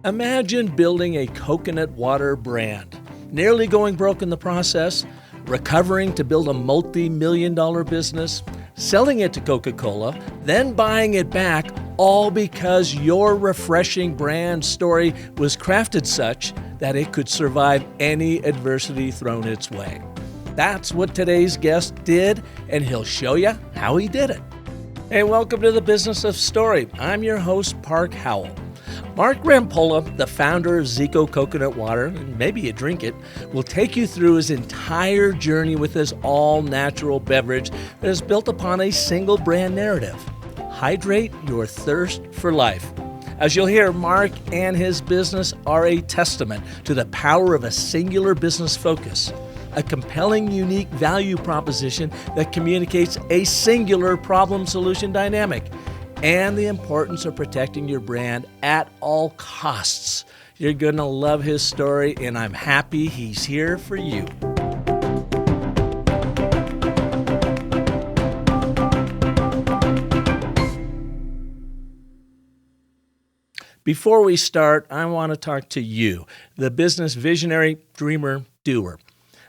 Imagine building a coconut water brand, nearly going broke in the process, recovering to build a multi-million-dollar business, selling it to Coca-Cola, then buying it back, all because your refreshing brand story was crafted such that it could survive any adversity thrown its way. That's what today's guest did, and he'll show you how he did it. Hey, welcome to the Business of Story. I'm your host, Park Howell. Mark Rampolla, the founder of ZICO Coconut Water, and maybe you drink it, will take you through his entire journey with this all-natural beverage that is built upon a single brand narrative. Hydrate your thirst for life. As you'll hear, Mark and his business are a testament to the power of a singular business focus, a compelling, unique value proposition that communicates a singular problem-solution dynamic, and the importance of protecting your brand at all costs. You're going to love his story, and I'm happy he's here for you. Before we start, I want to talk to you, the business visionary, dreamer, doer.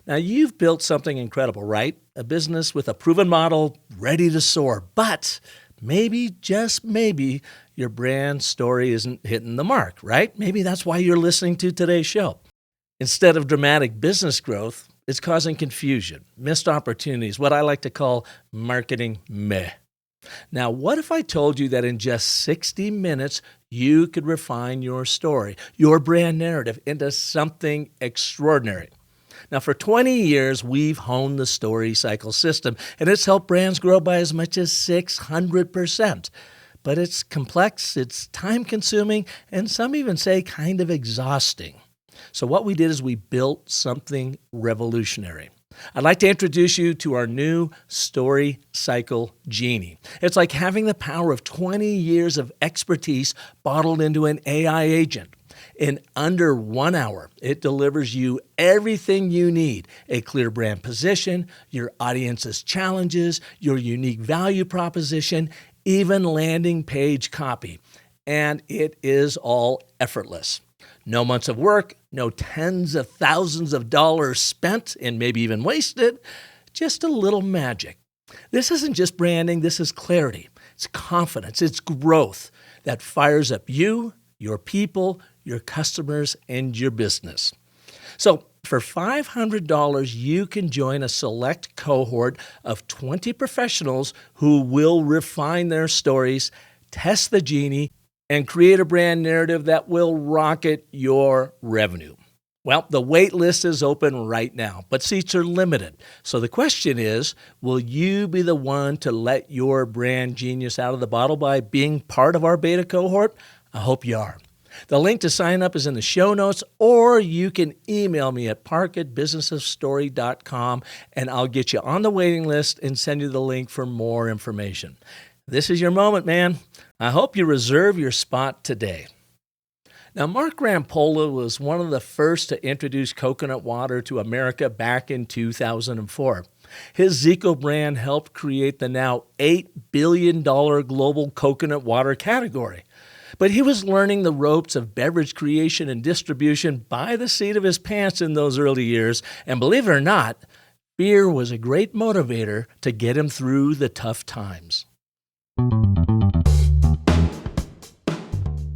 Now, you've built something incredible, right? A business with a proven model, ready to soar, but maybe, just maybe, your brand story isn't hitting the mark, right? Maybe that's why you're listening to today's show. Instead of dramatic business growth, it's causing confusion, missed opportunities, what I like to call marketing meh. Now, what if I told you that in just 60 minutes, you could refine your story, your brand narrative into something extraordinary? Now, for 20 years, we've honed the story cycle system, and it's helped brands grow by as much as 600%. But it's complex, it's time-consuming, and some even say kind of exhausting. So what we did is we built something revolutionary. I'd like to introduce you to our new Story Cycle Genie. It's like having the power of 20 years of expertise bottled into an AI agent. In under 1 hour, it delivers you everything you need: a clear brand position, your audience's challenges, your unique value proposition, even landing page copy. And it is all effortless. No months of work, no tens of thousands of dollars spent and maybe even wasted, just a little magic. This isn't just branding, this is clarity. It's confidence, it's growth that fires up you, your people, your customers, and your business. So for $500, you can join a select cohort of 20 professionals who will refine their stories, test the genie, and create a brand narrative that will rocket your revenue. Well, the wait list is open right now, but seats are limited. So the question is, will you be the one to let your brand genius out of the bottle by being part of our beta cohort? I hope you are. The link to sign up is in the show notes, or you can email me at park@businessofstory.com, and I'll get you on the waiting list and send you the link for more information. This is your moment, man. I hope you reserve your spot today. Now, Mark Rampolla was one of the first to introduce coconut water to America back in 2004. His ZICO brand helped create the now $8 billion global coconut water category. But he was learning the ropes of beverage creation and distribution by the seat of his pants in those early years. And believe it or not, fear was a great motivator to get him through the tough times.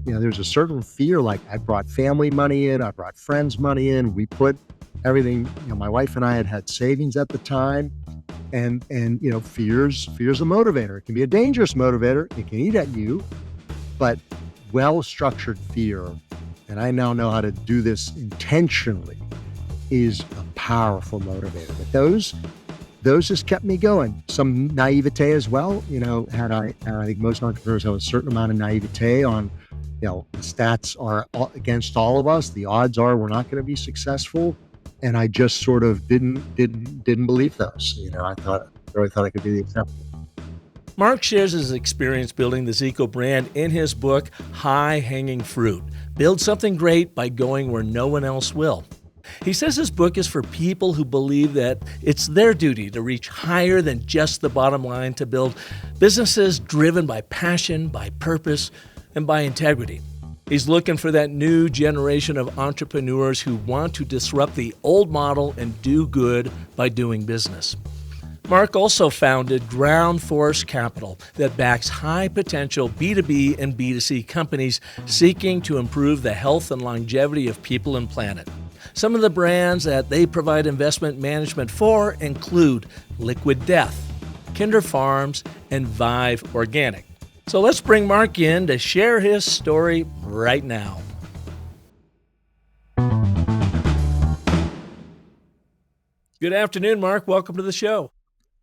There's a certain fear, like I brought family money in, I brought friends money in, we put everything, my wife and I had savings at the time. And fear's a motivator. It can be a dangerous motivator. It can eat at you, but well-structured fear, and I now know how to do this intentionally, is a powerful motivator. But those just kept me going. Some naivete as well. I think most entrepreneurs have a certain amount of naivete on, the stats are against all of us. The odds are we're not going to be successful. And I just sort of didn't believe those. I really thought I could be the exception. Mark shares his experience building the ZICO brand in his book, High Hanging Fruit. Build something great by going where no one else will. He says his book is for people who believe that it's their duty to reach higher than just the bottom line, to build businesses driven by passion, by purpose, and by integrity. He's looking for that new generation of entrepreneurs who want to disrupt the old model and do good by doing business. Mark also founded Ground Force Capital that backs high-potential B2B and B2C companies seeking to improve the health and longevity of people and planet. Some of the brands that they provide investment management for include Liquid Death, Kinder Farms, and Vive Organic. So let's bring Mark in to share his story right now. Good afternoon, Mark. Welcome to the show.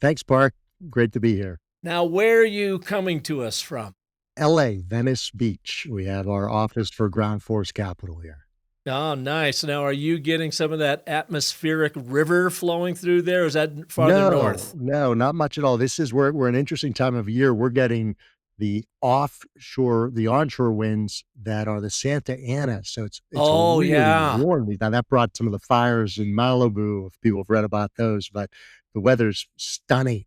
Thanks, Park. Great to be here. Now, where are you coming to us from? LA, Venice Beach. We have our office for Ground Force Capital here. Oh, nice. Now, are you getting some of that atmospheric river flowing through there? Or is that farther north? No, not much at all. This is we're an interesting time of year. We're getting the onshore winds that are the Santa Ana. So it's really warm. Now that brought some of the fires in Malibu, if people have read about those, but the weather's stunning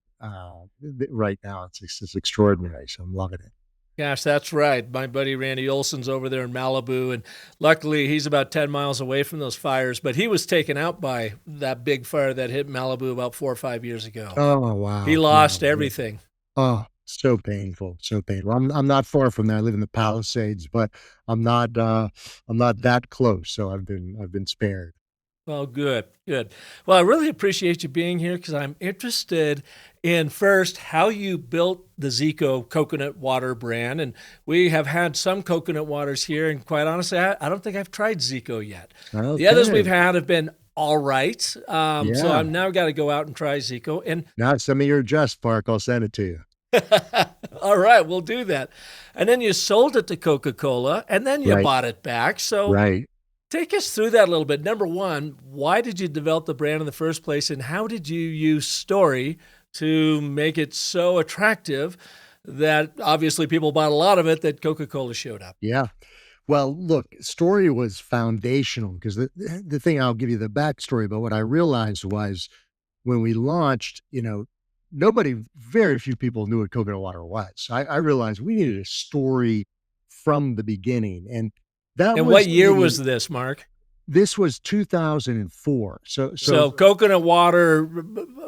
right now. It's extraordinary. So I'm loving it. Gosh, that's right. My buddy Randy Olson's over there in Malibu, and luckily he's about 10 miles away from those fires, but he was taken out by that big fire that hit Malibu about 4 or 5 years ago. Oh, wow. He lost everything. Oh, so painful, so painful. I'm not far from there. I live in the Palisades, but I'm not that close, so I've been spared. Well, good. Well, I really appreciate you being here because I'm interested in first how you built the ZICO Coconut Water brand. And we have had some coconut waters here, and quite honestly, I don't think I've tried ZICO yet. Okay. The others we've had have been all right. So I've now got to go out and try ZICO. And now some of your Just Park, I'll send it to you. All right, we'll do that. And then you sold it to Coca-Cola, and then you bought it back. So take us through that a little bit. Number one, why did you develop the brand in the first place, and how did you use story to make it so attractive that obviously people bought a lot of it that Coca-Cola showed up? Yeah. Well, look, story was foundational because the thing, I'll give you the backstory, but what I realized was when we launched, very few people knew what coconut water was. I realized we needed a story from the beginning. And what year was this, Mark? This was 2004. So coconut water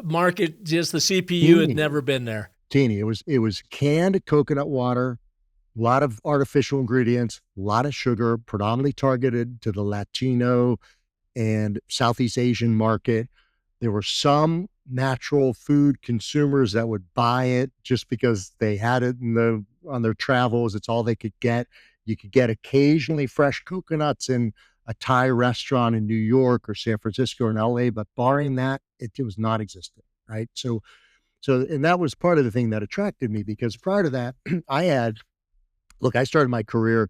market, just the CPU had never been there. Teeny. It was canned coconut water, a lot of artificial ingredients, a lot of sugar, predominantly targeted to the Latino and Southeast Asian market. There were some natural food consumers that would buy it just because they had it on their travels. It's all they could get. You could get occasionally fresh coconuts in a Thai restaurant in New York or San Francisco or in LA, but barring that, it was not existent, right? So, and that was part of the thing that attracted me because prior to that, I started my career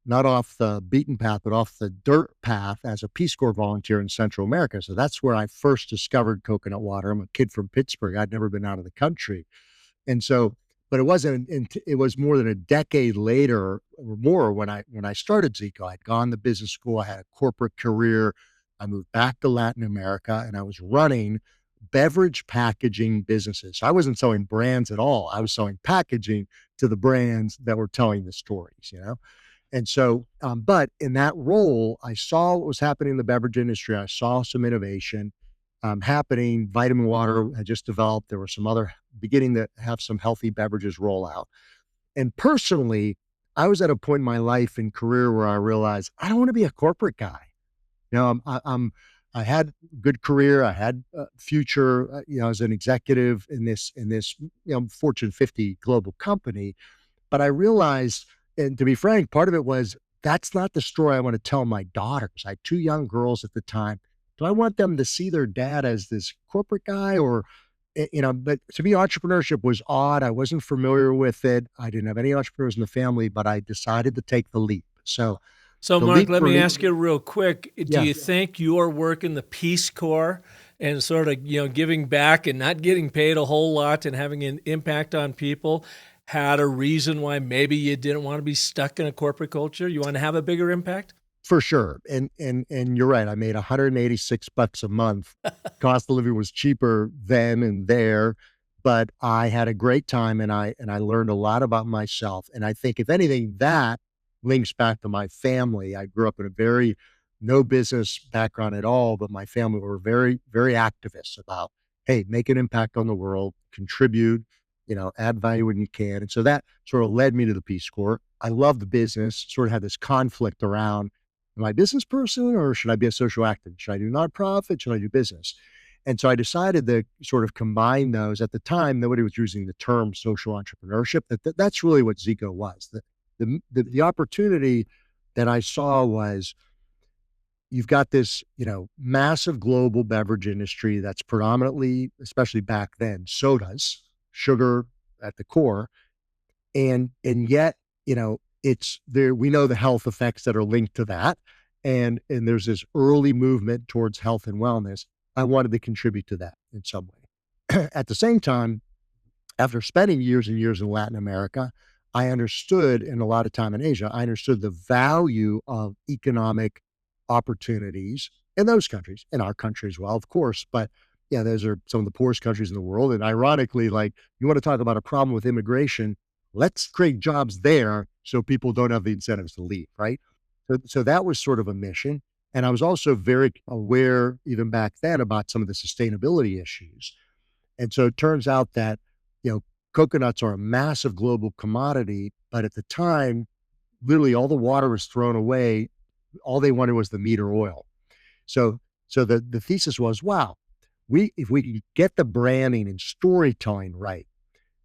not off the beaten path, but off the dirt path as a Peace Corps volunteer in Central America. So that's where I first discovered coconut water. I'm a kid from Pittsburgh. I'd never been out of the country. And so, but it was more than a decade later or more when I started ZICO. I'd gone to business school. I had a corporate career. I moved back to Latin America and I was running beverage packaging businesses. I wasn't selling brands at all. I was selling packaging to the brands that were telling the stories, And so, but in that role, I saw what was happening in the beverage industry. I saw some innovation happening. Vitamin water had just developed. There were some other beginning to have some healthy beverages roll out. And personally, I was at a point in my life and career where I realized I don't want to be a corporate guy. I had a good career. I had a future, as an executive in this Fortune 50 global company. But I realized, and to be frank, part of it was that's not the story I want to tell my daughters. I had 2 young girls at the time. Do I want them to see their dad as this corporate guy but to me, entrepreneurship was odd. I wasn't familiar with it. I didn't have any entrepreneurs in the family, but I decided to take the leap. So Mark, let me ask you real quick. Do you think your work in the Peace Corps and sort of, giving back and not getting paid a whole lot and having an impact on people had a reason why maybe you didn't want to be stuck in a corporate culture? You want to have a bigger impact? For sure. And you're right. I made $186 a month. Cost of living was cheaper then and there, but I had a great time and I learned a lot about myself. And I think if anything, that links back to my family. I grew up in a very no business background at all, but my family were very, very activists about, hey, make an impact on the world, contribute, add value when you can. And so that sort of led me to the Peace Corps. I love the business, sort of had this conflict around, am I a business person or should I be a social activist? Should I do nonprofit? Should I do business? And so I decided to sort of combine those. At the time, nobody was using the term social entrepreneurship. That's really what ZICO was. The opportunity that I saw was, you've got this, massive global beverage industry that's predominantly, especially back then, sodas, sugar at the core. And yet, it's there. We know the health effects that are linked to that. And there's this early movement towards health and wellness. I wanted to contribute to that in some way. At the same time, after spending years and years in Latin America, I understood, and a lot of time in Asia, I understood the value of economic opportunities in those countries, in our country as well, of course. But yeah, those are some of the poorest countries in the world. And ironically, like, you want to talk about a problem with immigration, let's create jobs there so people don't have the incentives to leave, right? So that was sort of a mission. And I was also very aware, even back then, about some of the sustainability issues. And so it turns out that, coconuts are a massive global commodity, but at the time, literally all the water was thrown away. All they wanted was the meat or oil. So the thesis was, wow, if we could get the branding and storytelling right,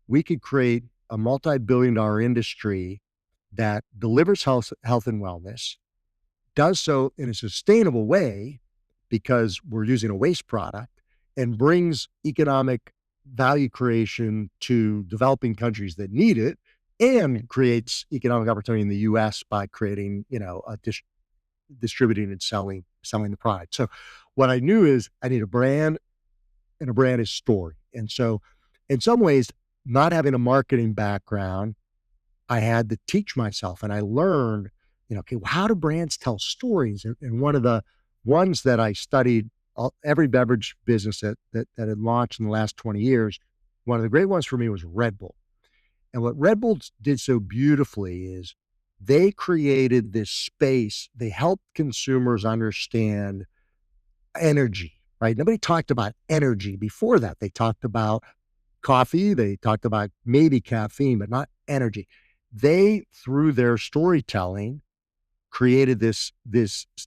we could create a multi-billion-dollar industry that delivers health and wellness, does so in a sustainable way because we're using a waste product, and brings economic value creation to developing countries that need it, and creates economic opportunity in the U.S. by creating, distributing and selling the product. So what I knew is I need a brand, and a brand is story. And so in some ways, not having a marketing background, I had to teach myself, and I learned, okay, well, how do brands tell stories? And one of the ones that I studied, every beverage business that had launched in the last 20 years, one of the great ones for me was Red Bull. And what Red Bull did so beautifully is they created this space. They helped consumers understand energy, right? Nobody talked about energy before that. They talked about coffee, they talked about maybe caffeine, but not energy. They, through their storytelling, created this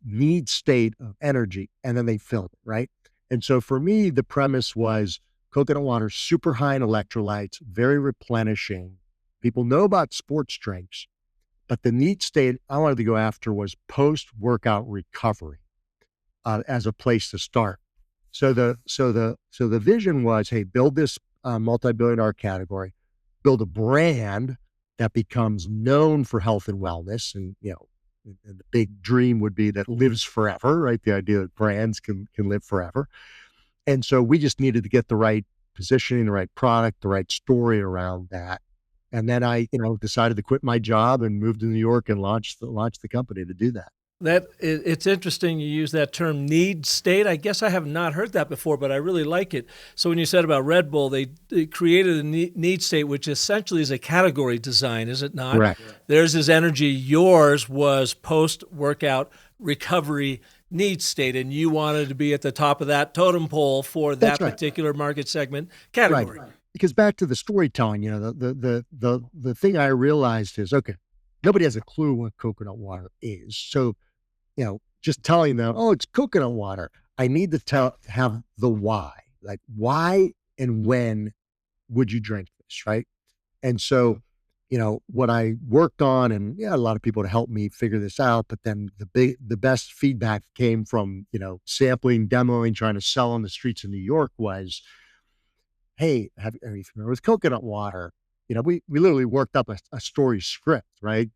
need state of energy, and then they filled it, right? And so for me, the premise was coconut water, super high in electrolytes, very replenishing. People know about sports drinks, but the need state I wanted to go after was post-workout recovery as a place to start. So the vision was, hey, build this multi-billion-dollar category, build a brand that becomes known for health and wellness, and and the big dream would be that lives forever, right? The idea that brands can live forever. And so we just needed to get the right positioning, the right product, the right story around that. And then I, decided to quit my job and move to New York and launch the company to do that. It's interesting you use that term, need state. I guess I have not heard that before, but I really like it. So when you said about Red Bull, they created a need state, which essentially is a category design, is it not? Correct. Theirs is energy. Yours was post-workout recovery need state, and you wanted to be at the top of that totem pole for that particular market segment category. Right. Because back to the storytelling, the thing I realized is, okay, nobody has a clue what coconut water is. So, just telling them, oh, it's coconut water. I need to have the why, like why and when would you drink this, right? And so, what I worked on, and a lot of people to help me figure this out, but then the best feedback came from, sampling, demoing, trying to sell on the streets of New York was, hey, are you familiar with coconut water? We literally worked up a story script, right?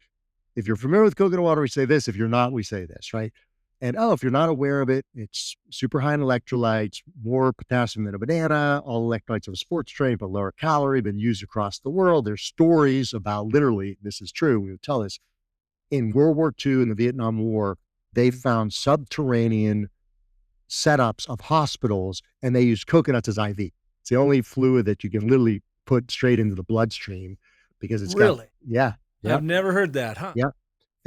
If you're familiar with coconut water, we say this. If you're not, we say this, right? And if you're not aware of it, it's super high in electrolytes, more potassium than a banana, all electrolytes of a sports drink, but lower calorie, been used across the world. There's stories about, literally, this is true, we would tell this, in World War II and the Vietnam War, they found subterranean setups of hospitals, and they used coconuts as IV. It's the only fluid that you can literally put straight into the bloodstream because it's really? Yeah. I've never heard that, huh? Yeah.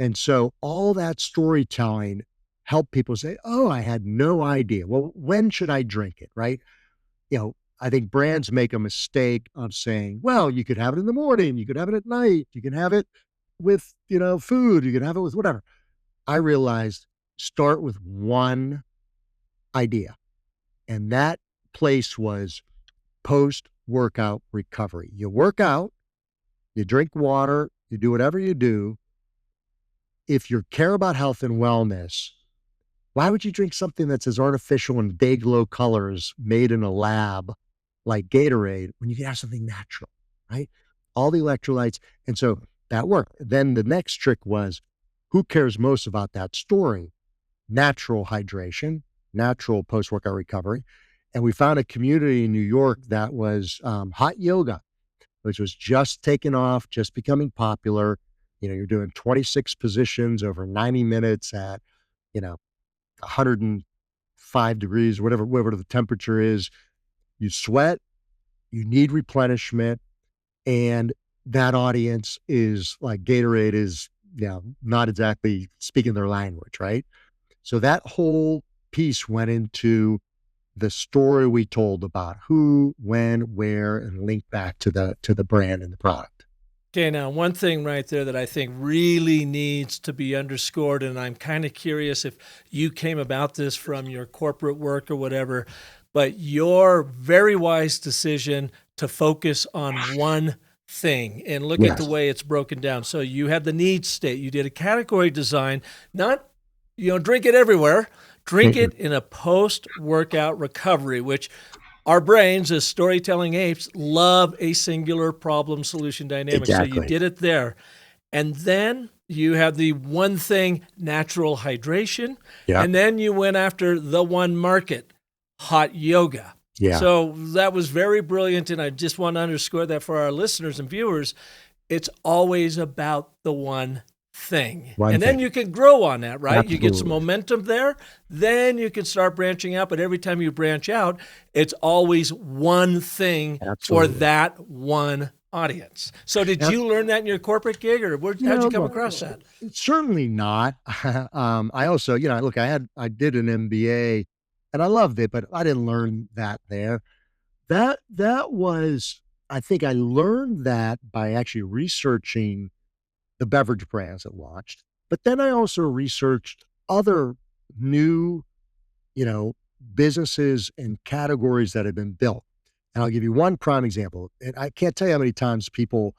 And so all that storytelling helped people say, oh, I had no idea. Well, when should I drink it? Right. I think brands make a mistake of saying, well, you could have it in the morning, you could have it at night, you can have it with, food, you can have it with whatever. I realized start with one idea. And that place was post workout recovery. You work out, you drink water, you do whatever you do. If you care about health and wellness, why would you drink something that's as artificial and day glow colors made in a lab like Gatorade when you can have something natural, right? All the electrolytes. And so that worked. Then the next trick was who cares most about that story? Natural hydration, natural post workout recovery. And we found a community in New York that was hot yoga, which was just taking off, just becoming popular. You're doing 26 positions over 90 minutes at, 105 degrees, whatever the temperature is. You sweat, you need replenishment, and that audience is like Gatorade is, not exactly speaking their language, right? So that whole piece went into the story we told about who, when, where, and linked back to the brand and the product. Okay, now one thing right there that I think really needs to be underscored, and I'm kind of curious if you came about this from your corporate work or whatever, but your very wise decision to focus on one thing and look at the way it's broken down. So you had the need state, you did a category design, not, drink it everywhere, drink it in a post-workout recovery, which our brains as storytelling apes love a singular problem solution dynamic. Exactly. So you did it there. And then you have the one thing, natural hydration. Yeah. And then you went after the one market, hot yoga. Yeah. So that was very brilliant. And I just want to underscore that for our listeners and viewers. It's always about the one thing. Then you can grow on that, right? Absolutely. You get some momentum there, then you can start branching out. But every time you branch out, it's always one thing for that one audience. So did you learn that in your corporate gig, or how'd you come across that? Certainly not. I also, look, I did an MBA and I loved it, but I didn't learn that there. That was, I think I learned that by actually researching the beverage brands that launched. But then I also researched other new, businesses and categories that have been built. And I'll give you one prime example. And I can't tell you how many times people,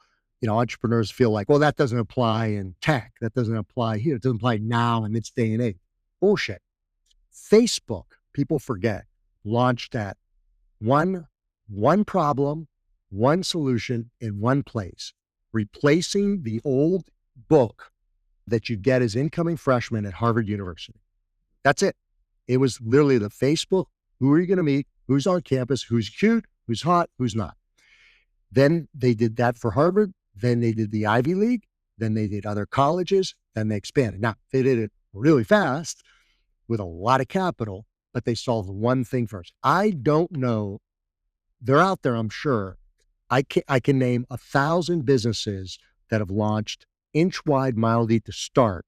entrepreneurs feel like, well, that doesn't apply in tech. That doesn't apply here. It doesn't apply now in this day and age. Bullshit. Facebook, people forget, launched at one problem, one solution in one place, replacing the old book that you get as incoming freshmen at Harvard University. That's it. It was literally the Facebook. Who are you going to meet? Who's on campus? Who's cute? Who's hot? Who's not? Then they did that for Harvard. Then they did the Ivy League. Then they did other colleges. Then they expanded. Now, they did it really fast with a lot of capital, but they solved one thing first. I don't know. They're out there, I'm sure. I can name 1,000 businesses that have launched inch wide, mile deep to start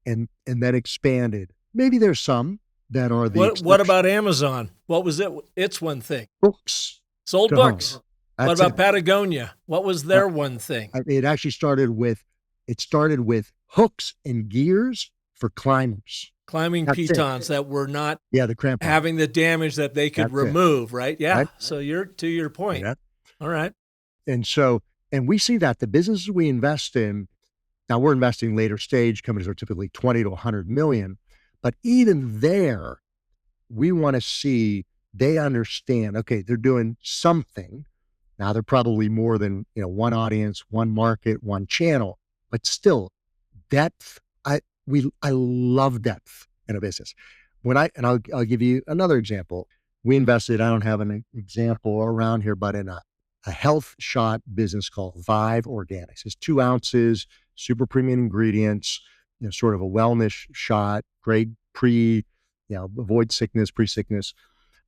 and then expanded. Maybe there's some that are the What about Amazon? What was it? It's one thing. Books. Sold books. What about Patagonia? What was their one thing? It actually started with hooks and gears for climbers. Climbing pitons that were not the crampons, having the damage that they could remove, right? Yeah. Right. So you're to your point. Yeah. All right. And we see that the businesses we invest in, now we're investing later stage companies are typically 20 to 100 million, but even there, we want to see they understand, okay, they're doing something. Now they're probably more than, one audience, one market, one channel, but still depth. I love depth in a business. I'll give you another example. We invested, I don't have an example around here, but in a health shot business called Vive Organics. It's 2 ounces, super premium ingredients, sort of a wellness shot, great avoid sickness, pre-sickness.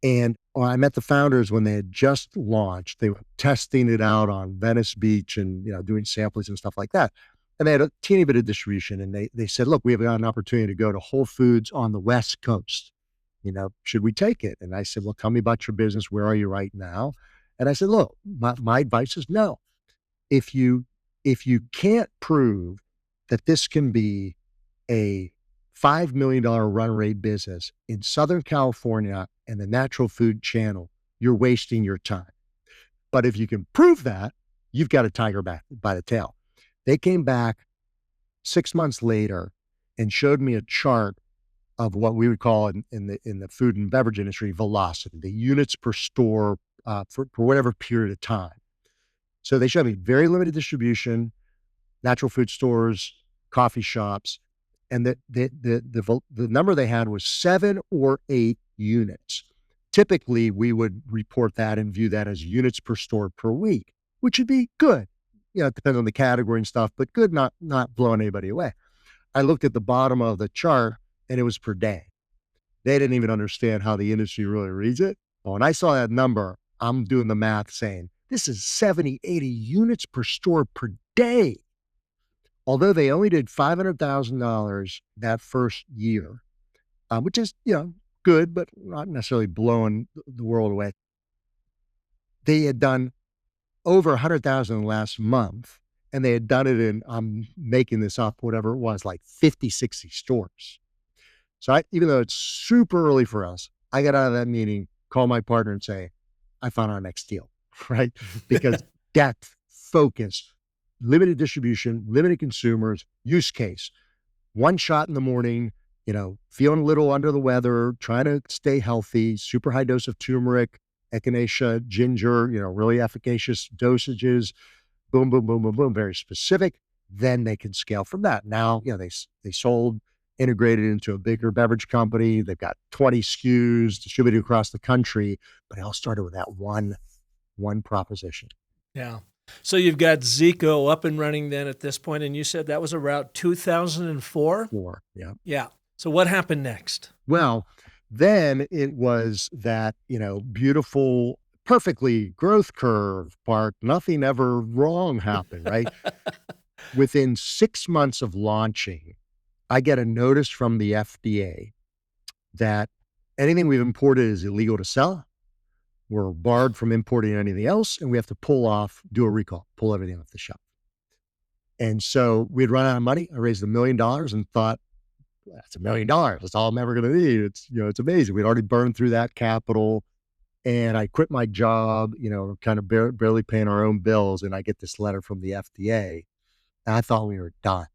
And I met the founders when they had just launched. They were testing it out on Venice Beach and, doing samplings and stuff like that. And they had a teeny bit of distribution. And they said, look, we have got an opportunity to go to Whole Foods on the West Coast. Should we take it? And I said, well, tell me about your business. Where are you right now? And I said, look, my advice is no. If you can't prove that this can be a $5 million run rate business in Southern California and the natural food channel, you're wasting your time. But if you can prove that, you've got a tiger back by the tail. They came back 6 months later and showed me a chart of what we would call in the food and beverage industry velocity, the units per store for whatever period of time. So they showed me very limited distribution, natural food stores, coffee shops, and the number they had was 7 or 8 units. Typically, we would report that and view that as units per store per week, which would be good. It depends on the category and stuff, but good, not blowing anybody away. I looked at the bottom of the chart and it was per day. They didn't even understand how the industry really reads it. Well, when I saw that number, I'm doing the math saying, this is 70, 80 units per store per day. Although they only did $500,000 that first year, which is, good, but not necessarily blowing the world away. They had done over 100,000 last month, and they had done it in, I'm making this up, whatever it was, like 50, 60 stores. So even though it's super early for us, I got out of that meeting, call my partner and say, I found our next deal, right? Because depth, focus, limited distribution, limited consumers, use case, one shot in the morning, feeling a little under the weather, trying to stay healthy, super high dose of turmeric, echinacea, ginger, really efficacious dosages, boom, boom, boom, boom, boom, very specific. Then they can scale from that. Now, they sold, integrated into a bigger beverage company. They've got 20 SKUs distributed across the country, but it all started with that one proposition. Yeah. So you've got ZICO up and running then at this point, and you said that was around 2004? Yeah. Yeah. So what happened next? Well, then it was that, beautiful, perfectly growth curve part. Nothing ever wrong happened, right? Within 6 months of launching, I get a notice from the FDA that anything we've imported is illegal to sell. We're barred from importing anything else, and we have to do a recall, pull everything off the shelf. And so we'd run out of money. I raised $1 million and thought, that's $1 million. That's all I'm ever going to need. It's amazing. We'd already burned through that capital, and I quit my job, kind of barely paying our own bills. And I get this letter from the FDA, and I thought we were done.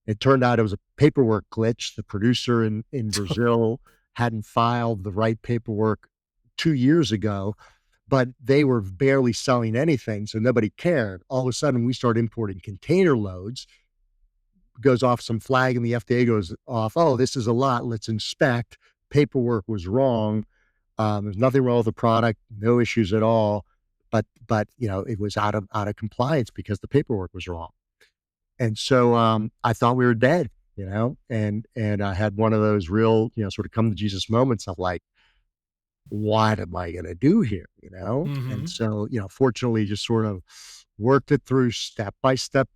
It turned out it was a paperwork glitch. The producer in Brazil hadn't filed the right paperwork 2 years ago, but they were barely selling anything, so nobody cared. All of a sudden, we start importing container loads, goes off some flag, and the FDA goes off, oh, this is a lot, let's inspect. Paperwork was wrong. There's nothing wrong with the product, no issues at all, but it was out of compliance because the paperwork was wrong. And so I thought we were dead, and I had one of those real, sort of come to Jesus moments of like, what am I going to do here? Mm-hmm. And so, fortunately just sort of worked it through step by step,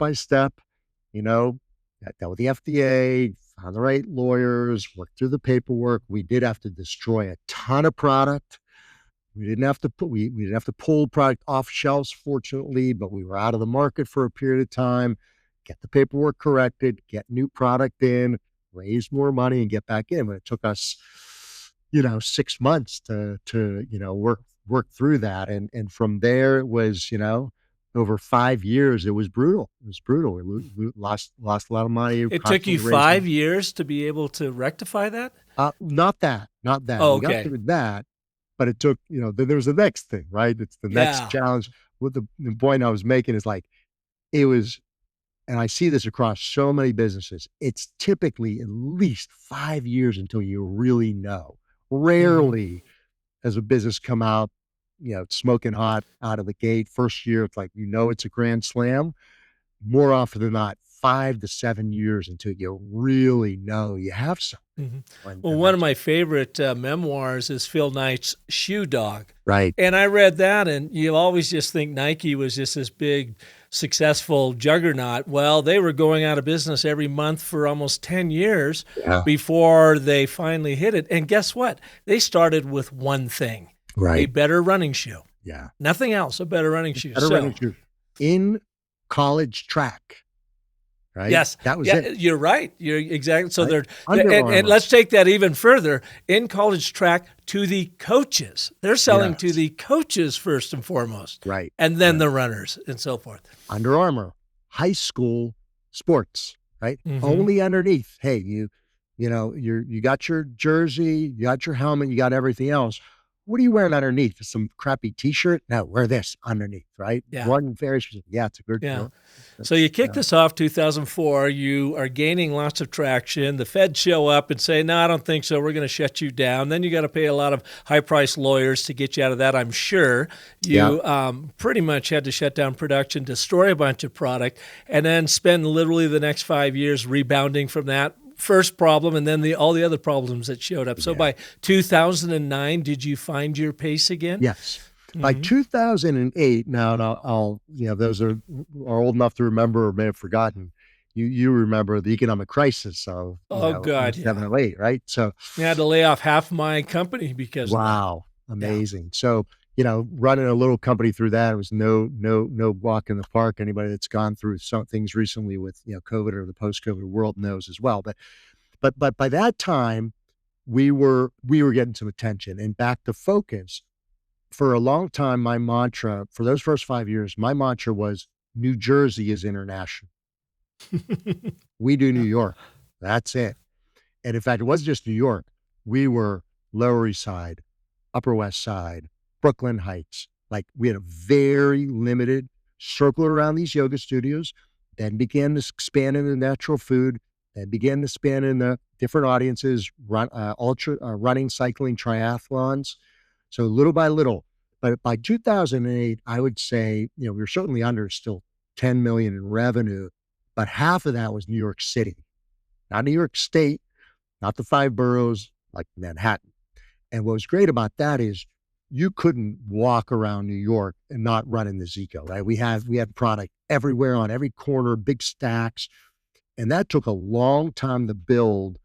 dealt with the FDA, found the right lawyers, worked through the paperwork. We did have to destroy a ton of product. We didn't have to pull product off shelves, fortunately, but we were out of the market for a period of time, get the paperwork corrected, get new product in, raise more money and get back in. But it took us, 6 months to work through that. And from there it was, over 5 years, it was brutal. We lost a lot of money. It took you 5 years to be able to rectify that? Not that. Oh, okay. We got through that, but it took, then there was the next thing, right? It's the next challenge. What the point I was making is like, it was, and I see this across so many businesses, it's typically at least 5 years until you really know. Rarely has a business come out, smoking hot out of the gate. First year, it's like, it's a grand slam. More often than not, 5 to 7 years until you really know you have something. Mm-hmm. Well, one of my favorite memoirs is Phil Knight's Shoe Dog. Right. And I read that, and you always just think Nike was just this big successful juggernaut. Well, they were going out of business every month for almost 10 years Yeah. before they finally hit it. And guess what? They started with one thing, a Right. better running shoe. Yeah. Nothing else, a better running shoe. Better running shoe in college track. Right. Yes. That was Yeah, it. you're right. You're exactly. So Right? they're, Under and Armour. let's take that even further. In college track to the coaches. They're selling to Yes. the coaches first and foremost. Right. And then the runners and so forth. Under Armour, high school sports, right? Mhm. Only underneath. Hey, you got your jersey, you got your helmet, you got everything else. What are you wearing underneath? Some crappy t-shirt? No, wear this underneath, right? Yeah. One very specific. Yeah, it's a good. Yeah. You know, So you kick yeah. this off 2004. You are gaining lots of traction. The feds show up and say, no, I don't think so. We're going to shut you down. Then you got to pay a lot of high-priced lawyers to get you out of that, I'm sure. You pretty much had to shut down production, destroy a bunch of product, and then spend literally the next 5 years rebounding from that first problem and then all the other problems that showed up. So by 2009, did you find your pace again? Yes. By 2008, now I'll those are old enough to remember or may have forgotten. You remember the economic crisis of God, 2008, right? So I had to lay off half my company because wow, amazing. So running a little company through that, it was no walk in the park. Anybody that's gone through some things recently with COVID or the post-COVID world knows as well. But by that time, we were getting some attention. And back to focus. For a long time, my mantra for those first 5 years, my mantra was New Jersey is international. We do New York. That's it. And in fact, it wasn't just New York. We were Lower East Side, Upper West Side, Brooklyn Heights. Like we had a very limited circle around these yoga studios, then began to expand into natural food, then began to expand into different audiences, running, cycling, triathlons. So little by little, but by 2008, I would say, we were certainly under still 10 million in revenue, but half of that was New York City, not New York State, not the 5 boroughs like Manhattan. And what was great about that is you couldn't walk around New York and not run in the ZICO, right? We had product everywhere on every corner, big stacks. And that took a long time to build,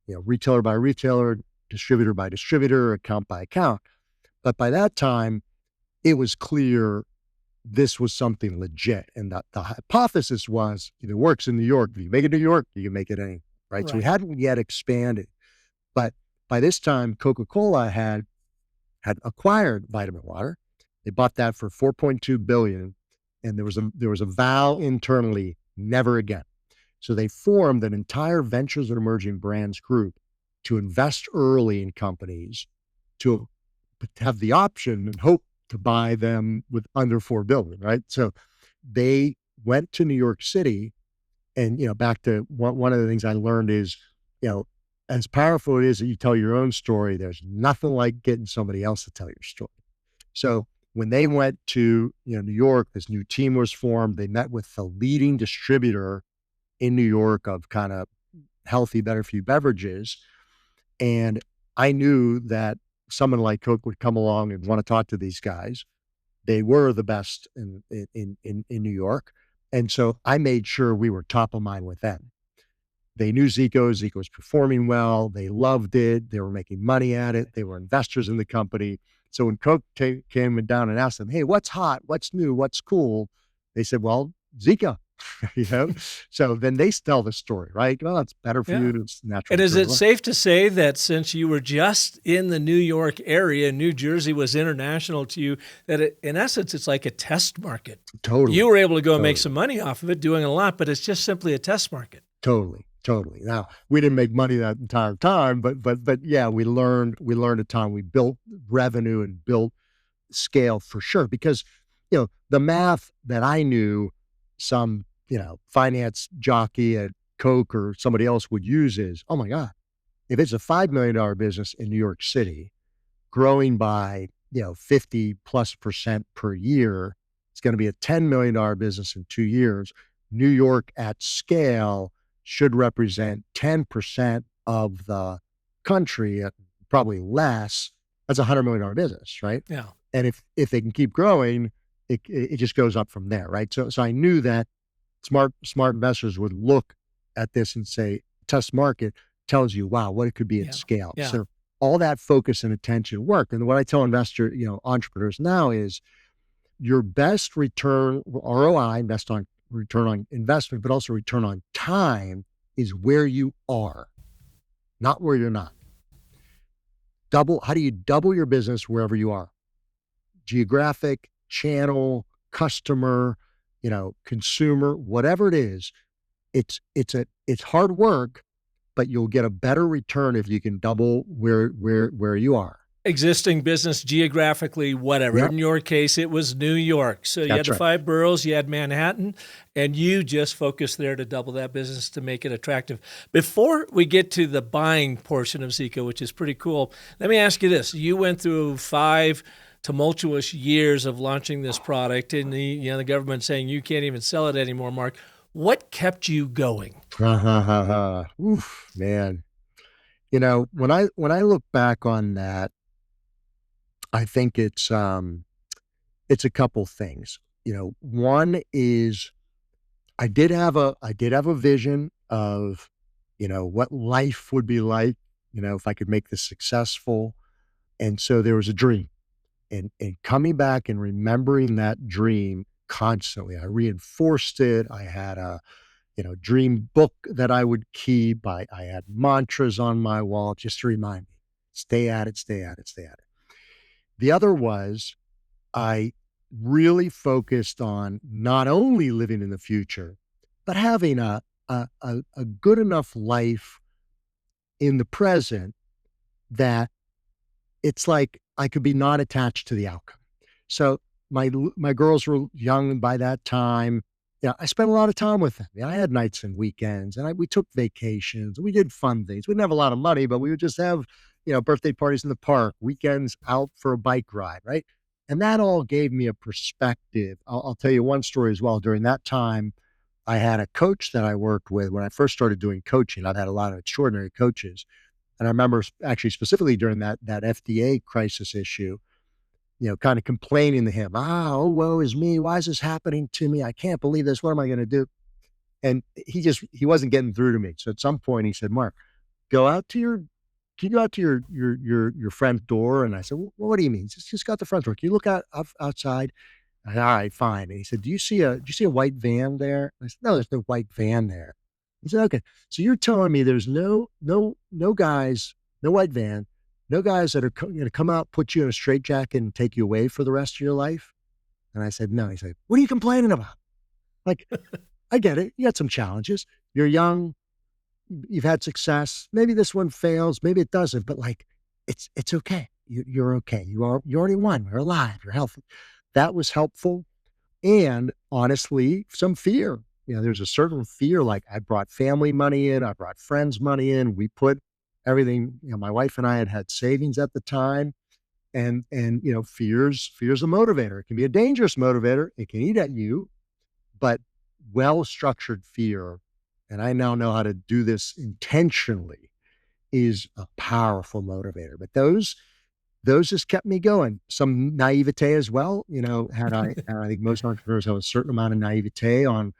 retailer by retailer, distributor by distributor, account by account. But by that time, it was clear this was something legit. And the hypothesis was, if it works in New York, if you make it in New York, you can make it anywhere, right? So we hadn't yet expanded. But by this time, Coca-Cola had acquired Vitamin Water. They bought that for $4.2 billion. And there was a vow internally, never again. So they formed an entire Ventures and Emerging Brands group to invest early in companies to have the option and hope to buy them with under $4 billion, right? So they went to New York City, and back to one of the things I learned is, as powerful it is that you tell your own story, there's nothing like getting somebody else to tell your story. So when they went to New York, this new team was formed. They met with the leading distributor in New York of kind of healthy, better for you beverages, and I knew that someone like Coke would come along and want to talk to these guys. They were the best in New York. And so I made sure we were top of mind with them. They knew ZICO was performing well. They loved it. They were making money at it. They were investors in the company. So when Coke came down and asked them, hey, what's hot? What's new? What's cool? They said, well, ZICO. So then they tell the story, right? Well, it's better for you. It's natural. And is it safe to say that since you were just in the New York area, New Jersey was international to you, that in essence, it's like a test market? Totally. You were able to go and make some money off of it, doing a lot, but it's just simply a test market. Totally. Now, we didn't make money that entire time, but yeah, we learned a ton. We built revenue and built scale for sure, because, the math that I knew some, finance jockey at Coke or somebody else would use is, oh my God, if it's a $5 million business in New York City, growing by, 50+% per year, it's going to be a $10 million business in 2 years. New York at scale should represent 10% of the country, probably less. That's a $100 million business, right? Yeah. And if they can keep growing, it just goes up from there, right? So I knew that smart investors would look at this and say, test market tells you, wow, what it could be at Yeah. scale. Yeah. So all that focus and attention worked. And what I tell entrepreneurs now is your best return, ROI, invest on return on investment, but also return on time is where you are, not where you're not. How do you double your business wherever you are? Geographic, channel, customer, consumer, whatever it is, it's hard work, but you'll get a better return if you can double where you are. Existing business geographically, whatever. Yep. In your case, it was New York. So you had That's the right. 5 boroughs, you had Manhattan, and you just focused there to double that business to make it attractive. Before we get to the buying portion of ZICO, which is pretty cool, let me ask you this. You went through 5 tumultuous years of launching this product, and the government saying you can't even sell it anymore, Mark. What kept you going? Oof, man. When I look back on that, I think it's a couple things. One is I did have a vision of, what life would be like, if I could make this successful. And so there was a dream. And coming back and remembering that dream constantly, I reinforced it. I had a dream book that I would keep. I had mantras on my wall just to remind me, stay at it, stay at it, stay at it. The other was I really focused on not only living in the future, but having a good enough life in the present that it's like I could be not attached to the outcome. So my girls were young by that time. Yeah, I spent a lot of time with them. I had nights and weekends, and we took vacations. We did fun things. We didn't have a lot of money, but we would just have, birthday parties in the park, weekends out for a bike ride, right? And that all gave me a perspective. I'll tell you one story as well. During that time, I had a coach that I worked with when I first started doing coaching. I've had a lot of extraordinary coaches. And I remember actually specifically during that FDA crisis issue, kind of complaining to him, oh, woe is me. Why is this happening to me? I can't believe this. What am I going to do? And he wasn't getting through to me. So at some point he said, Mark, can you go out to your front door? And I said, well, what do you mean? Just go out the front door. Can you look outside? I said, all right, fine. And he said, do you see a white van there? I said, no, there's no white van there. He said, okay. So you're telling me there's no guys, no white van, no guys that are going to come out, put you in a straitjacket and take you away for the rest of your life? And I said, no. He said, what are you complaining about? Like, I get it. You had some challenges. You're young. You've had success. Maybe this one fails. Maybe it doesn't. But like, it's okay. You're okay. You already won. You're alive. You're healthy. That was helpful. And honestly, some fear. There's a certain fear. Like I brought family money in. I brought friends money in. We put everything. My wife and I had savings at the time. And fear's a motivator. It can be a dangerous motivator. It can eat at you, but well-structured fear, and I now know how to do this intentionally, is a powerful motivator. But those just kept me going. Some naivete as well. I think most entrepreneurs have a certain amount of naivete on,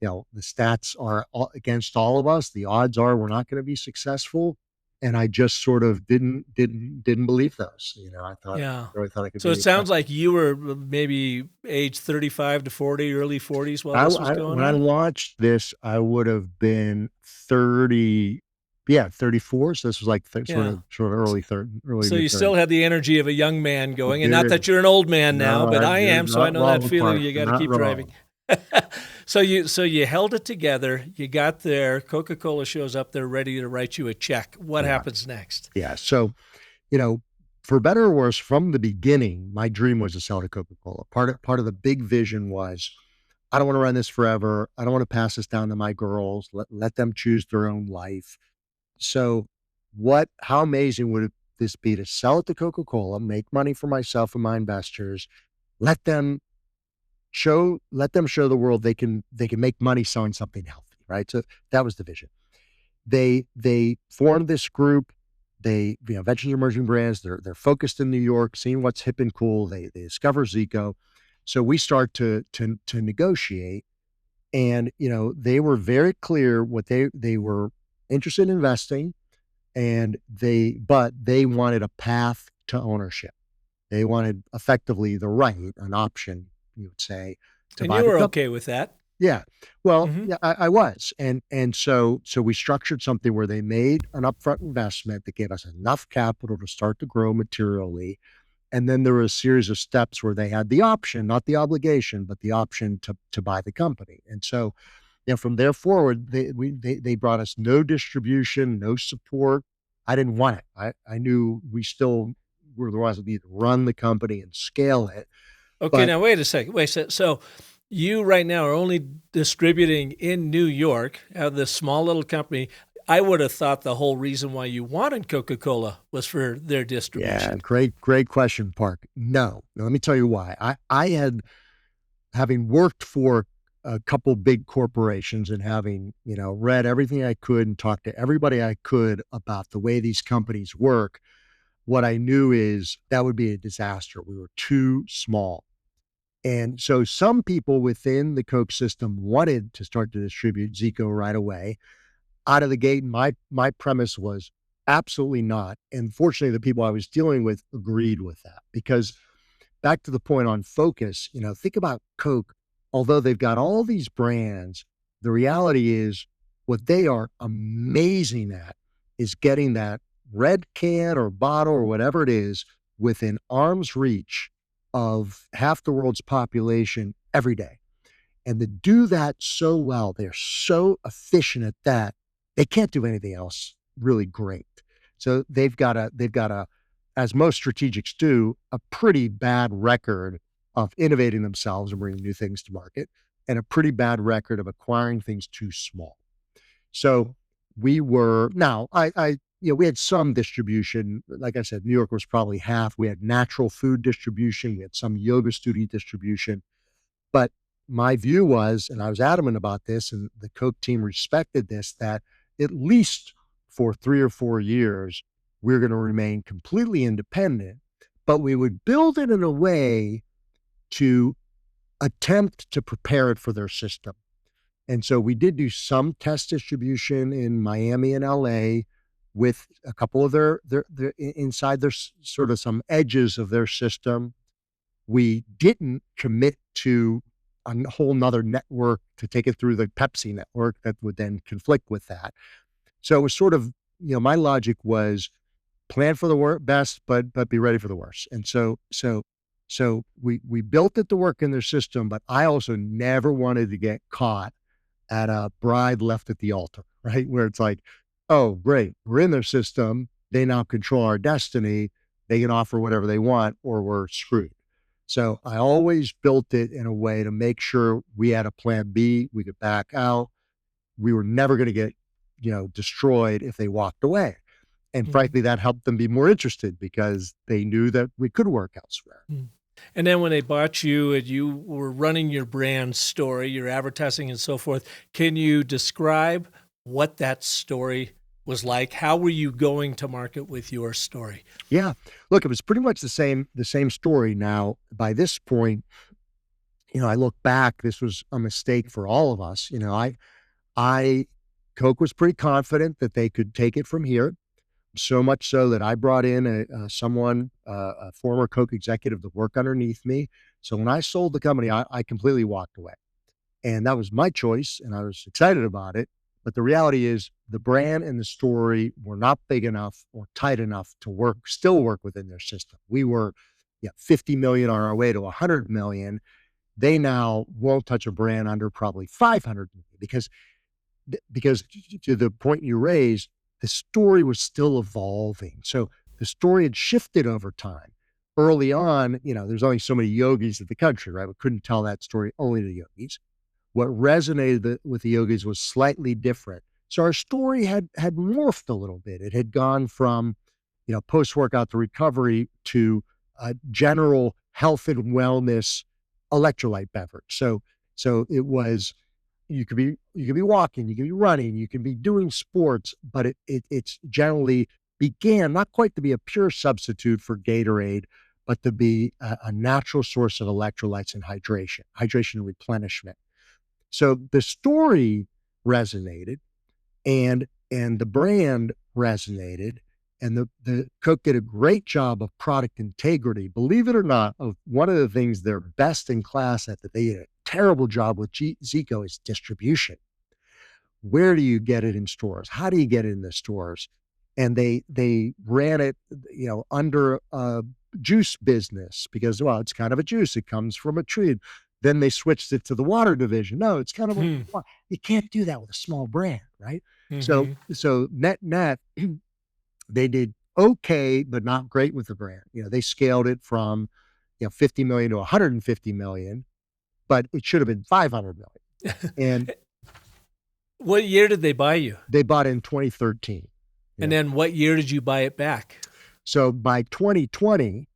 the stats are against all of us. The odds are we're not going to be successful. And I just sort of didn't believe those. I thought, Yeah. I really thought I could. So it sounds like you were maybe age 35 to 40, early 40s while this was going when on? I launched this, I would have been 30, 34. So this was like sort of early 30. So you still had the energy of a young man going, and not that you're an old man now, but I am, so I know that feeling. You got to keep driving. So you held it together. You got there. Coca-Cola shows up. They're ready to write you a check. What happens next? Yeah. So, for better or worse, from the beginning, my dream was to sell to Coca-Cola. Part of the big vision was, I don't want to run this forever. I don't want to pass this down to my girls. Let them choose their own life. So how amazing would this be to sell it to Coca-Cola, make money for myself and my investors, let them show the world they can make money selling something healthy, right? So that was the vision. They formed this group. They, Ventures Emerging Brands, they're focused in New York, seeing what's hip and cool. They discover ZICO. So we start to negotiate, and they were very clear what they were interested in investing, and they wanted a path to ownership. They wanted effectively the right, an option, you would say, to And buy you the were company. okay with that. Yeah. Well, Hmm. yeah, I was. And so we structured something where they made an upfront investment that gave us enough capital to start to grow materially. And then there were a series of steps where they had the option, not the obligation, but the option to buy the company. And so, from there forward, they brought us no distribution, no support. I didn't want it. I knew we still were the ones that need to run the company and scale it. Okay, But now wait a second. Wait, so you right now are only distributing in New York out of this small little company. I would have thought the whole reason why you wanted Coca-Cola was for their yeah, distribution. great question, Park. No, now, let me tell you why. I had, having worked for a couple big corporations and having, read everything I could and talked to everybody I could about the way these companies work, what I knew is that would be a disaster. We were too small. And so some people within the Coke system wanted to start to distribute Zico right away. Out of the gate, my premise was absolutely not. And fortunately, the people I was dealing with agreed with that, because back to the point on focus, think about Coke. Although they've got all these brands, the reality is what they are amazing at is getting that red can or bottle or whatever it is within arm's reach of half the world's population every day. And to do that so well, they're so efficient at that, they can't do anything else really great. So they've got a, as most strategics do, a pretty bad record of innovating themselves and bringing new things to market, and a pretty bad record of acquiring things too small. So we were now we had some distribution. Like I said, New York was probably half. We had natural food distribution. We had some yoga studio distribution. But my view was, and I was adamant about this, and the Coke team respected this, that at least for 3 or 4 years, we're going to remain completely independent, but we would build it in a way to attempt to prepare it for their system. And so we did do some test distribution in Miami and LA with a couple of their inside their sort of some edges of their system. We didn't commit to a whole nother network to take it through the Pepsi network that would then conflict with that. So it was sort of, my logic was plan for the best, but be ready for the worst. And so we built it to work in their system, but I also never wanted to get caught at a bride left at the altar, right? Where it's like, oh, great, we're in their system. They now control our destiny. They can offer whatever they want, or we're screwed. So I always built it in a way to make sure we had a plan B. We could back out. We were never going to get, destroyed if they walked away. And Mhm. frankly, that helped them be more interested because they knew that we could work elsewhere. Mhm. And then when they bought you and you were running your brand story, your advertising and so forth, can you describe what that story was like? How were you going to market with your story? Yeah. Look, it was pretty much the same story. Now, by this point, I look back, this was a mistake for all of us. I Coke was pretty confident that they could take it from here. So much so that I brought in a former Coke executive to work underneath me. So when I sold the company, I completely walked away. And that was my choice, and I was excited about it. But the reality is the brand and the story were not big enough or tight enough to still work within their system. We were 50 million on our way to 100 million. They now won't touch a brand under probably 500 million because to the point you raised, the story was still evolving. So the story had shifted over time. Early on, there's only so many yogis in the country, right? We couldn't tell that story only to yogis. What resonated with the yogis was slightly different. So our story had morphed a little bit. It had gone from, post workout to recovery to a general health and wellness electrolyte beverage. So it was, you could be walking, you could be running, you could be doing sports, but it's generally began not quite to be a pure substitute for Gatorade, but to be a natural source of electrolytes and hydration replenishment. So the story resonated, and the brand resonated, and the Coke did a great job of product integrity. Believe it or not, of one of the things they're best in class at that they did a terrible job with ZICO is distribution. Where do you get it in stores? How do you get it in the stores? And they ran it, under a juice business because, well, it's kind of a juice. It comes from a tree. Then they switched it to the water division. No, it's kind of you can't do that with a small brand, right? So net, they did okay, but not great with the brand. They scaled it from 50 million to 150 million, but it should have been 500 million. And what year did they buy you? They bought in 2013. And then what year did you buy it back? So by 2020,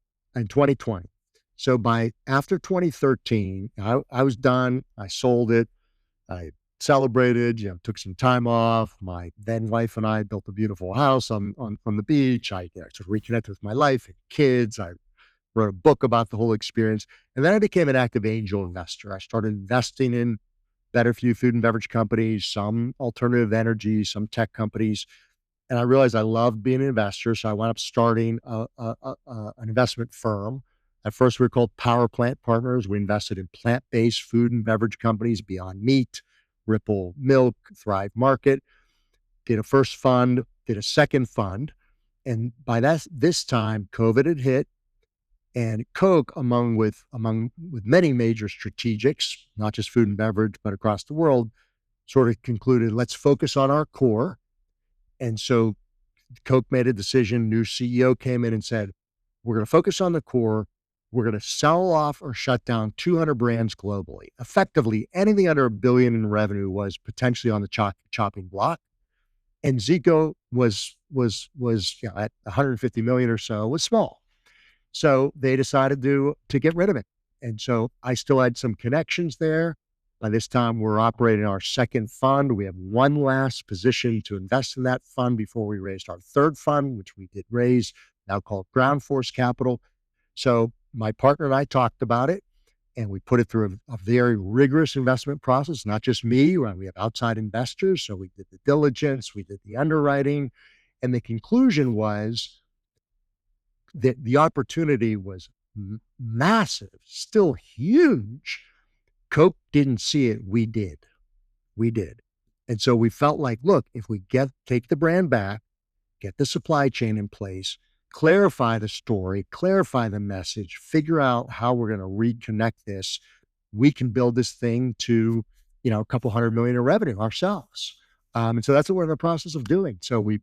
so after 2013, I was done. I sold it. I celebrated, took some time off. My then wife and I built a beautiful house on the beach. I sort of reconnected with my life and kids. I wrote a book about the whole experience. And then I became an active angel investor. I started investing in better for you food and beverage companies, some alternative energy, some tech companies. And I realized I loved being an investor. So I wound up starting an investment firm. At first, we were called Power Plant Partners. We invested in plant-based food and beverage companies, Beyond Meat, Ripple Milk, Thrive Market. Did a first fund, did a second fund. And by this time, COVID had hit. And Coke, with many major strategics, not just food and beverage, but across the world, sort of concluded, let's focus on our core. And so Coke made a decision. New CEO came in and said, we're going to focus on the core. We're going to sell off or shut down 200 brands globally. Effectively, anything under $1 billion in revenue was potentially on the chopping block. And ZICO was at 150 million or so, was small. So they decided to get rid of it. And so I still had some connections there. By this time, we're operating our second fund. We have one last position to invest in that fund before we raised our third fund, which we did raise, now called Ground Force Capital. So my partner and I talked about it, and we put it through a very rigorous investment process, not just me. We have outside investors. So we did the diligence, we did the underwriting, and the conclusion was that the opportunity was massive, still huge. Coke didn't see it. We did. And so we felt like, look, if we take the brand back, get the supply chain in place, clarify the story, clarify the message, figure out how we're going to reconnect this, we can build this thing to, a couple $100 million in revenue ourselves. And so that's what we're in the process of doing. So we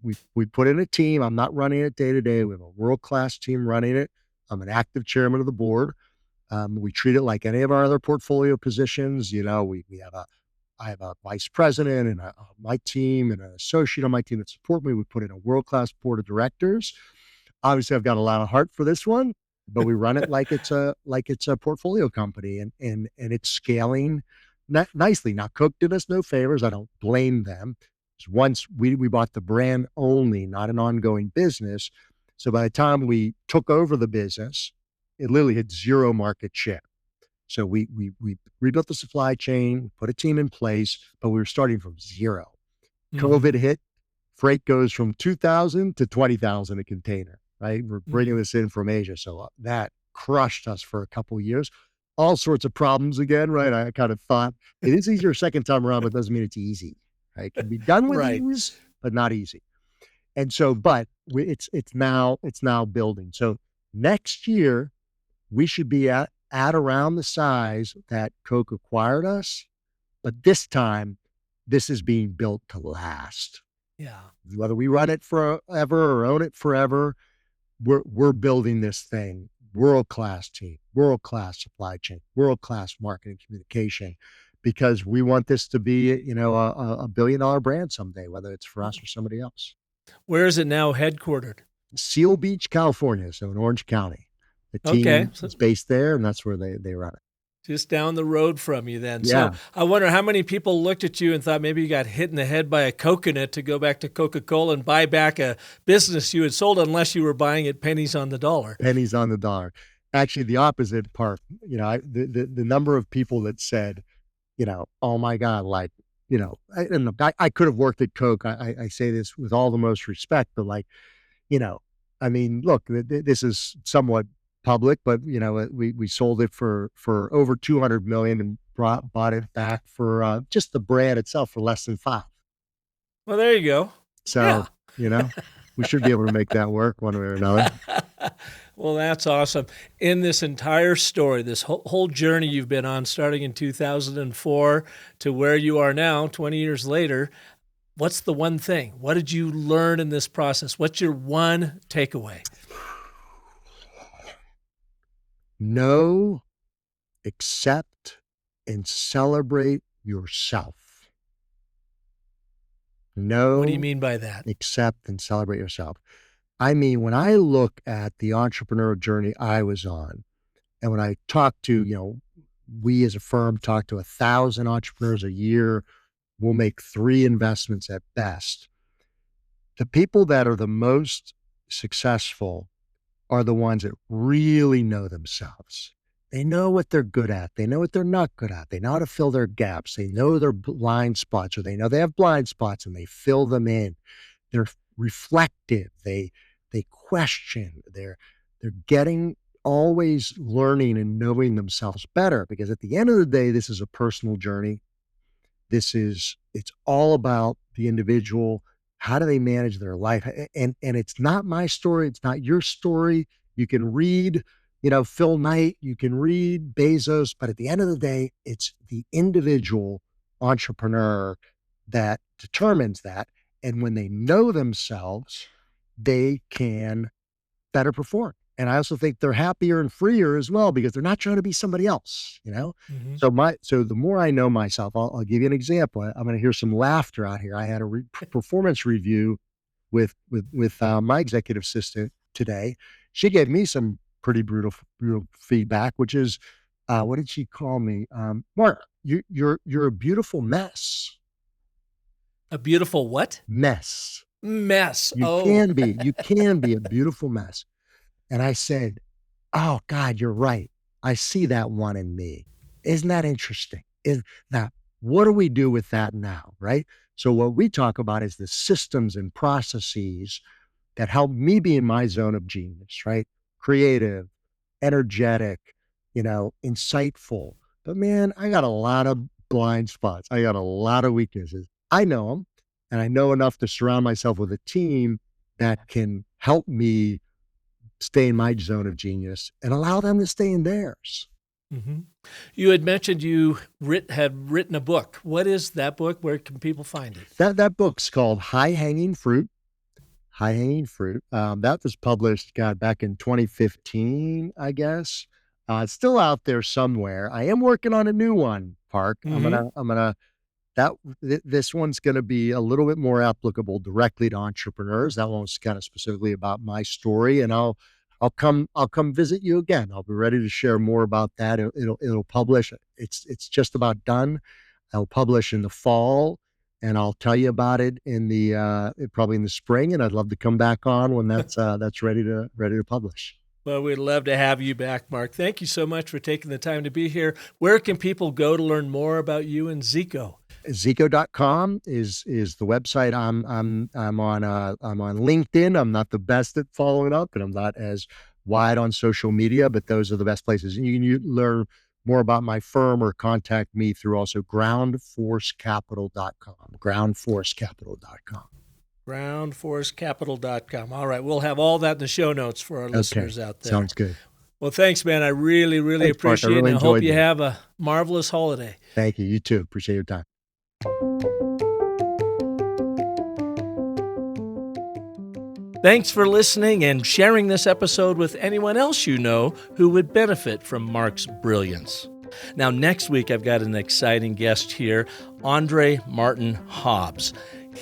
put in a team. I'm not running it day to day. We have a world-class team running it. I'm an active chairman of the board. We treat it like any of our other portfolio positions. I have a vice president and my team and an associate on my team that support me. We put in a world-class board of directors. Obviously, I've got a lot of heart for this one, but we run it like it's a portfolio company, and it's scaling nicely. Now, Coke did us no favors. I don't blame them. Once we bought the brand only, not an ongoing business. So by the time we took over the business, it literally had zero market share. So we rebuilt the supply chain, put a team in place, but we were starting from zero. COVID hit, freight goes from 2,000 to 20,000 a container, right? We're bringing this in from Asia. So that crushed us for a couple of years. All sorts of problems again, right? I kind of thought it is easier second time around, but it doesn't mean it's easy, right? It can be done with ease, but not easy. And so, but it's now building. So next year, we should be at around the size that Coke acquired us, but this time, this is being built to last. Yeah. Whether we run it forever or own it forever, we're building this thing. World-class team, world-class supply chain, world-class marketing communication, because we want this to be, a $1 billion brand someday, whether it's for us or somebody else. Where is it now headquartered? Seal Beach, California, so in Orange County. The team is based there, and that's where they run it. Just down the road from you then. Yeah. So I wonder how many people looked at you and thought maybe you got hit in the head by a coconut to go back to Coca-Cola and buy back a business you had sold, unless you were buying it pennies on the dollar. Pennies on the dollar. Actually, the opposite part. The number of people that said, oh my God, like, and look, I could have worked at Coke. I say this with all the most respect, but like, you know, I mean, look, this is somewhat public, but we sold it for over 200 million and bought it back for just the brand itself for less than 5. Well, there you go. So, Yeah. we should be able to make that work one way or another. Well, that's awesome. In this entire story, this whole journey you've been on, starting in 2004 to where you are now, 20 years later, what's the one thing? What did you learn in this process? What's your one takeaway? Know, accept, and celebrate yourself. Know, What do you mean by that? accept, and celebrate yourself. I mean, when I look at the entrepreneurial journey I was on, and when I talk to, we as a firm talk to 1,000 entrepreneurs a year, we'll make 3 investments at best. The people that are the most successful are the ones that really know themselves. They know what they're good at. They know what they're not good at. They know how to fill their gaps. They know their blind spots, or they know they have blind spots and they fill them in. They're reflective. They question. They're getting always learning and knowing themselves better, because at the end of the day, this is a personal journey. It's all about the individual. How do they manage their life? And it's not my story. It's not your story. You can read, Phil Knight, you can read Bezos, but at the end of the day, it's the individual entrepreneur that determines that. And when they know themselves, they can better perform. And I also think they're happier and freer as well, because they're not trying to be somebody else, Mm-hmm. So the more I know myself, I'll give you an example. I'm going to hear some laughter out here. I had a performance review with my executive assistant today. She gave me some pretty brutal feedback, which is, what did she call me? Mark, you're a beautiful mess. A beautiful what? Mess. Mess. You Oh. can be a beautiful mess. And I said, oh God, you're right. I see that one in me. Isn't that interesting? Now, what do we do with that now, right? So what we talk about is the systems and processes that help me be in my zone of genius, right? Creative, energetic, insightful. But man, I got a lot of blind spots. I got a lot of weaknesses. I know them, and I know enough to surround myself with a team that can help me stay in my zone of genius and allow them to stay in theirs. Mm-hmm. You had mentioned you had written a book. What is that book? Where can people find it? That book's called High Hanging Fruit. High Hanging Fruit. That was published, back in 2015, I guess. It's still out there somewhere. I am working on a new one, Park. Mm-hmm. This one's going to be a little bit more applicable directly to entrepreneurs. That one's kind of specifically about my story, and I'll come visit you again. I'll be ready to share more about that. It'll publish. It's just about done. I'll publish in the fall, and I'll tell you about it probably in the spring. And I'd love to come back on when that's ready to publish. Well, we'd love to have you back, Mark. Thank you so much for taking the time to be here. Where can people go to learn more about you and ZICO? ZICO.com is the website. I'm on LinkedIn. I'm not the best at following up, and I'm not as wide on social media, but those are the best places. And you can learn more about my firm or contact me through also groundforcecapital.com. Groundforcecapital.com. Groundforcecapital.com. All right. We'll have all that in the show notes for our listeners out there. Sounds good. Well, thanks, man. I really appreciate it. And I hope you have a marvelous holiday. Thank you. You too. Appreciate your time. Thanks for listening and sharing this episode with anyone else you know who would benefit from Mark's brilliance. Now, next week, I've got an exciting guest here, Andre Martin Hobbs.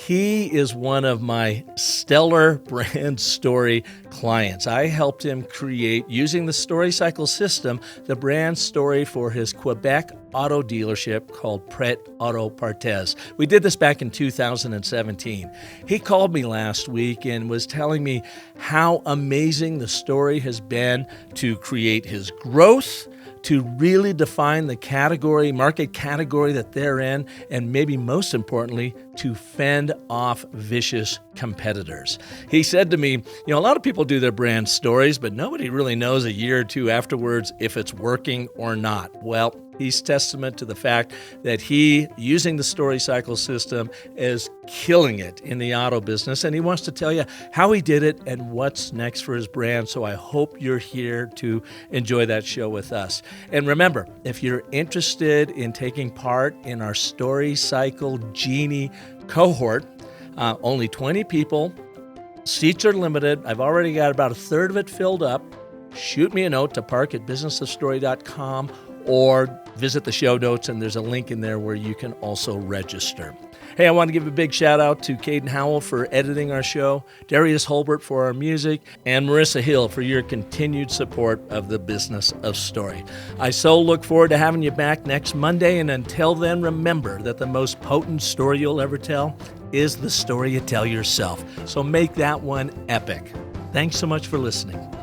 He is one of my stellar brand story clients. I helped him create, using the story cycle system, the brand story for his Quebec auto dealership called Pret Auto Partes. We did this back in 2017. He called me last week and was telling me how amazing the story has been to create his growth, to really define the category, market category that they're in, and maybe most importantly, to fend off vicious competitors. He said to me, a lot of people do their brand stories, but nobody really knows a year or two afterwards if it's working or not. Well, he's testament to the fact that he, using the story cycle system, is killing it in the auto business, and he wants to tell you how he did it and what's next for his brand. So I hope you're here to enjoy that show with us. And remember, if you're interested in taking part in our story cycle Genie cohort, only 20 people, seats are limited. I've already got about a third of it filled up. Shoot me a note to park@businessofstory.com or visit the show notes, and there's a link in there where you can also register. Hey, I want to give a big shout out to Caden Howell for editing our show, Darius Holbert for our music, and Marissa Hill for your continued support of the Business of Story. I so look forward to having you back next Monday, and until then, remember that the most potent story you'll ever tell is the story you tell yourself. So make that one epic. Thanks so much for listening.